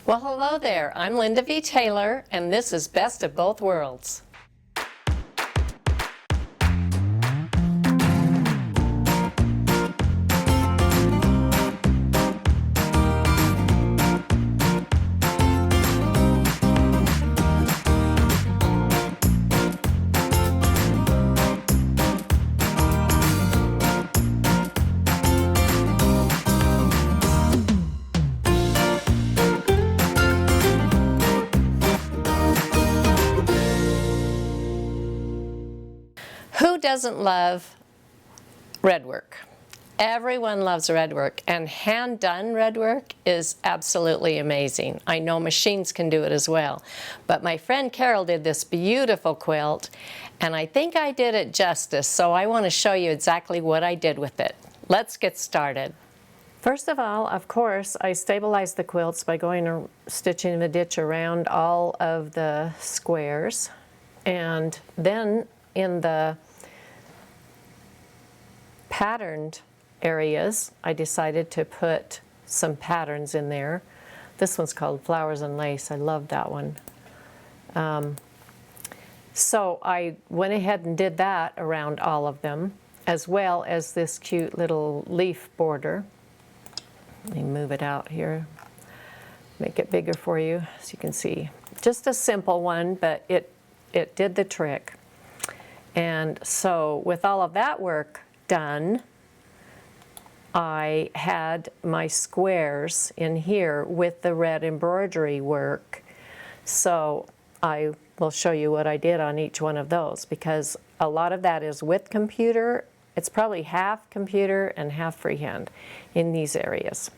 Well, hello there. I'm Linda V. Taylor, and this is Best of Both Worlds. Who doesn't love red work? Everyone loves red work, and hand-done red work is absolutely amazing. I know machines can do it as well, but my friend Carol did this beautiful quilt, and I think I did it justice, so I want to show you exactly what I did with it. Let's get started. First of all, of course, I stabilized the quilts by stitching the ditch around all of the squares, and then in the patterned areas, I decided to put some patterns in there. This one's called Flowers and Lace. I love that one. So I went ahead and did that around all of them, as well as this cute little leaf border. Let me move it out here, make it bigger for you so you can see. Just a simple one, but it did the trick. And so with all of that work done, I had my squares in here with the red embroidery work. So I will show you what I did on each one of those, because a lot of that is with computer. It's probably half computer and half freehand in these areas.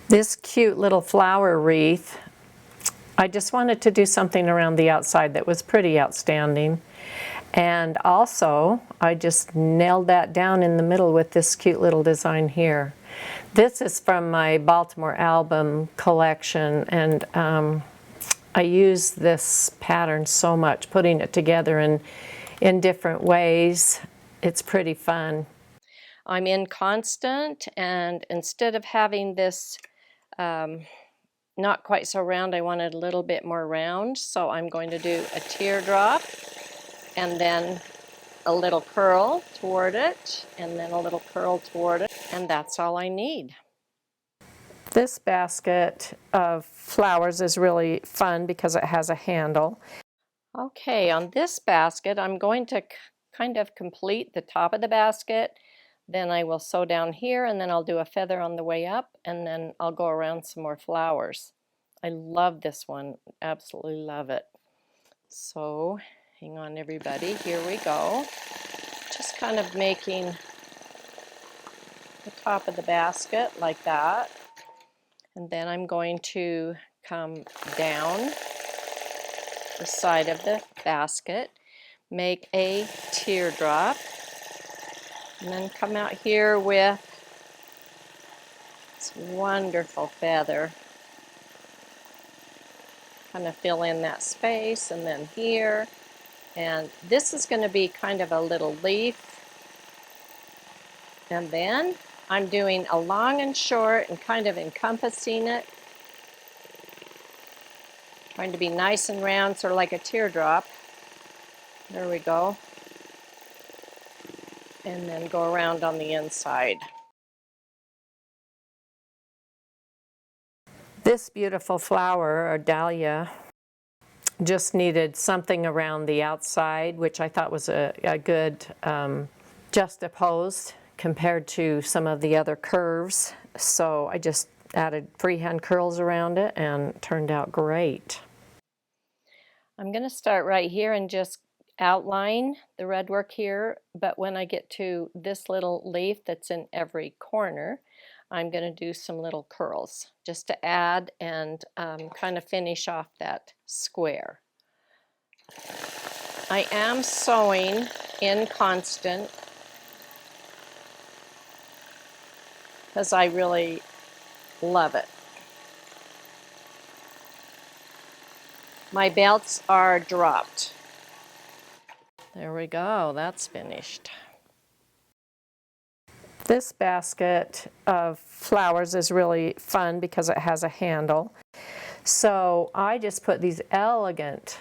This cute little flower wreath, I just wanted to do something around the outside that was pretty outstanding. And also, I just nailed that down in the middle with this cute little design here. This is from my Baltimore album collection, and I use this pattern so much, putting it together in different ways. It's pretty fun. I'm in constant, and instead of having this not quite so round, I wanted a little bit more round, so I'm going to do a teardrop and then a little curl toward it and then a little curl toward it, and that's all I need. This basket of flowers is really fun because it has a handle. Okay, on this basket I'm going to kind of complete the top of the basket. Then I will sew down here, and then I'll do a feather on the way up, and then I'll go around some more flowers. I love this one, absolutely love it. So hang on everybody, here we go. Just kind of making the top of the basket like that. And then I'm going to come down the side of the basket, make a teardrop, and then come out here with this wonderful feather. Kind of fill in that space, and then here. And this is going to be kind of a little leaf. And then I'm doing a long and short and kind of encompassing it. Trying to be nice and round, sort of like a teardrop. There we go. And then go around on the inside. This beautiful flower, or dahlia, just needed something around the outside, which I thought was a good juxtaposed compared to some of the other curves. So I just added freehand curls around it, and it turned out great. I'm going to start right here and just outline the red work here, but when I get to this little leaf that's in every corner, I'm going to do some little curls just to add and kind of finish off that square. I am sewing in constant because I really love it. My belts are dropped. There we go, that's finished. This basket of flowers is really fun because it has a handle. So I just put these elegant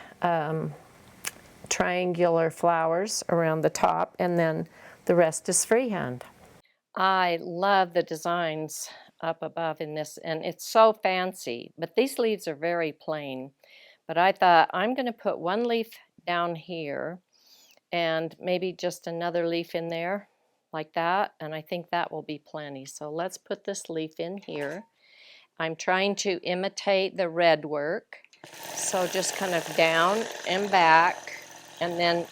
triangular flowers around the top, and then the rest is freehand. I love the designs up above in this, and it's so fancy, but these leaves are very plain. But I thought I'm going to put one leaf down here and maybe just another leaf in there like that, and I think that will be plenty. So let's put this leaf in here. I'm trying to imitate the red work, so just kind of down and back, and then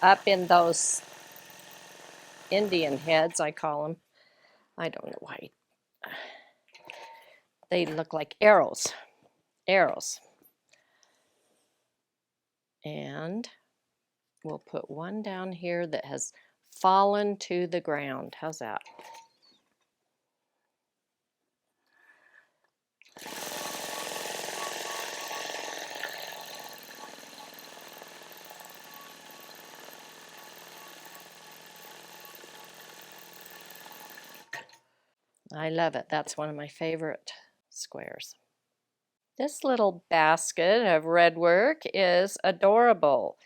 up in those Indian heads, I call them. I don't know why. They look like arrows. And we'll put one down here that has fallen to the ground. How's that? I love it. That's one of my favorite squares. This little basket of red work is adorable.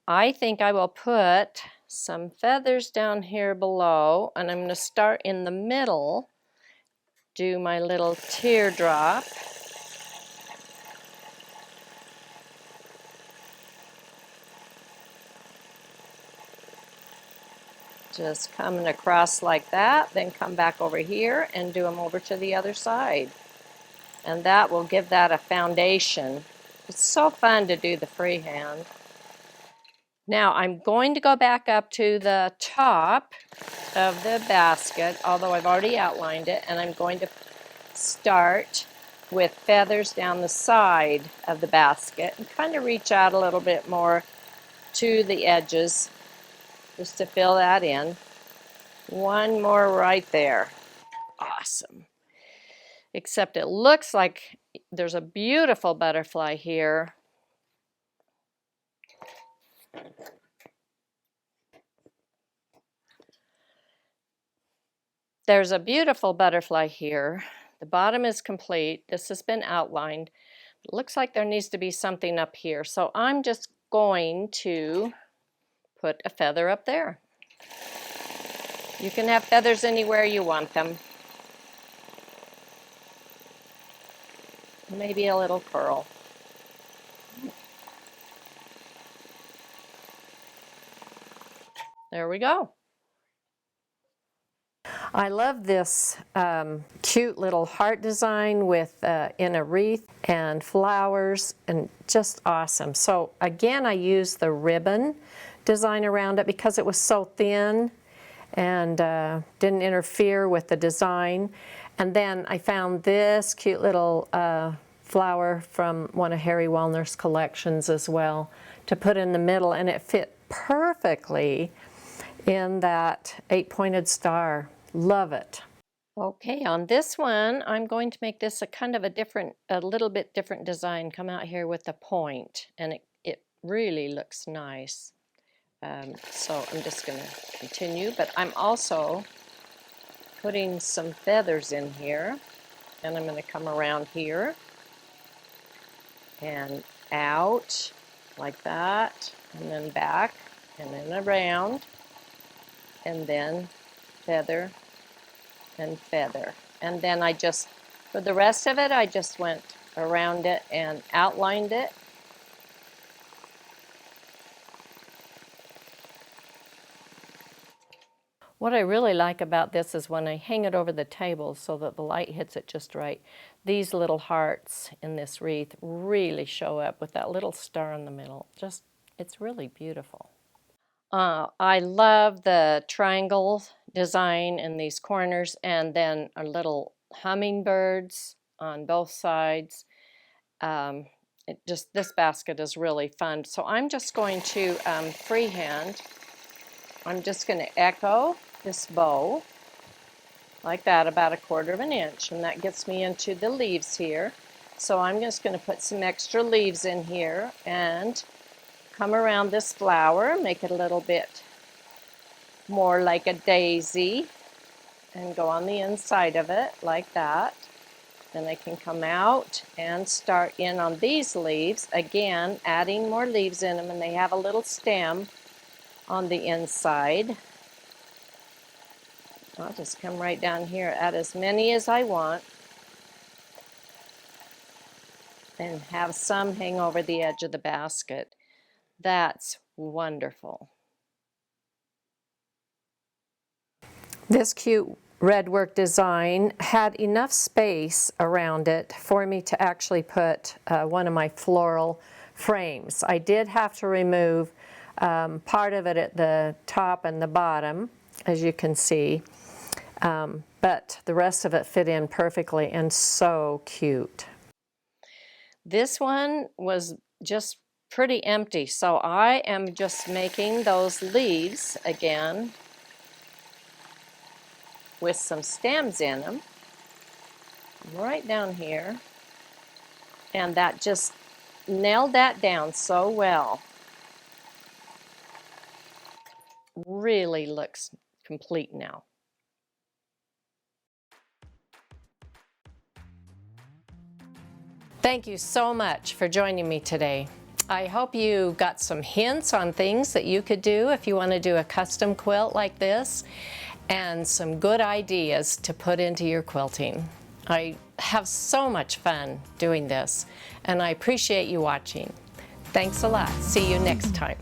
I think I will put some feathers down here below, and I'm going to start in the middle, do my little teardrop. Just coming across like that, then come back over here and do them over to the other side. And that will give that a foundation. It's so fun to do the freehand. Now I'm going to go back up to the top of the basket, although I've already outlined it, and I'm going to start with feathers down the side of the basket and kind of reach out a little bit more to the edges just to fill that in. One more right there. Awesome. Except it looks like there's a beautiful butterfly here. There's a beautiful butterfly here. The bottom is complete. This has been outlined. It looks like there needs to be something up here. So I'm just going to put a feather up there. You can have feathers anywhere you want them. Maybe a little curl. There we go. I love this cute little heart design with in a wreath and flowers, and just awesome. So again, I used the ribbon design around it because it was so thin and didn't interfere with the design. And then I found this cute little flower from one of Harry Wellner's collections as well to put in the middle, and it fit perfectly in that 8-pointed star. Love it. Okay, on this one, I'm going to make this a kind of a little bit different design. Come out here with a point, and it really looks nice. So I'm just going to continue, but I'm also putting some feathers in here, and I'm going to come around here and out like that, and then back, and then around, and then feather and feather. And then I just, for the rest of it, I just went around it and outlined it. What I really like about this is when I hang it over the table so that the light hits it just right, these little hearts in this wreath really show up with that little star in the middle. Just, it's really beautiful. I love the triangle design in these corners, and then our little hummingbirds on both sides. This basket is really fun. So I'm just going to freehand. I'm just going to echo this bow like that, about 1/4 inch, and that gets me into the leaves here. So I'm just going to put some extra leaves in here and come around this flower, make it a little bit more like a daisy, and go on the inside of it like that. Then I can come out and start in on these leaves, again adding more leaves in them, and they have a little stem on the inside. I'll just come right down here, add as many as I want, and have some hang over the edge of the basket. That's wonderful. This cute redwork design had enough space around it for me to actually put one of my floral frames. I did have to remove part of it at the top and the bottom, as you can see, but the rest of it fit in perfectly and so cute. This one was just pretty empty, so I am just making those leaves again with some stems in them right down here, and that just nailed that down so well. Really looks complete now. Thank you so much for joining me today. I hope you got some hints on things that you could do if you want to do a custom quilt like this, and some good ideas to put into your quilting. I have so much fun doing this, and I appreciate you watching. Thanks a lot. See you next time.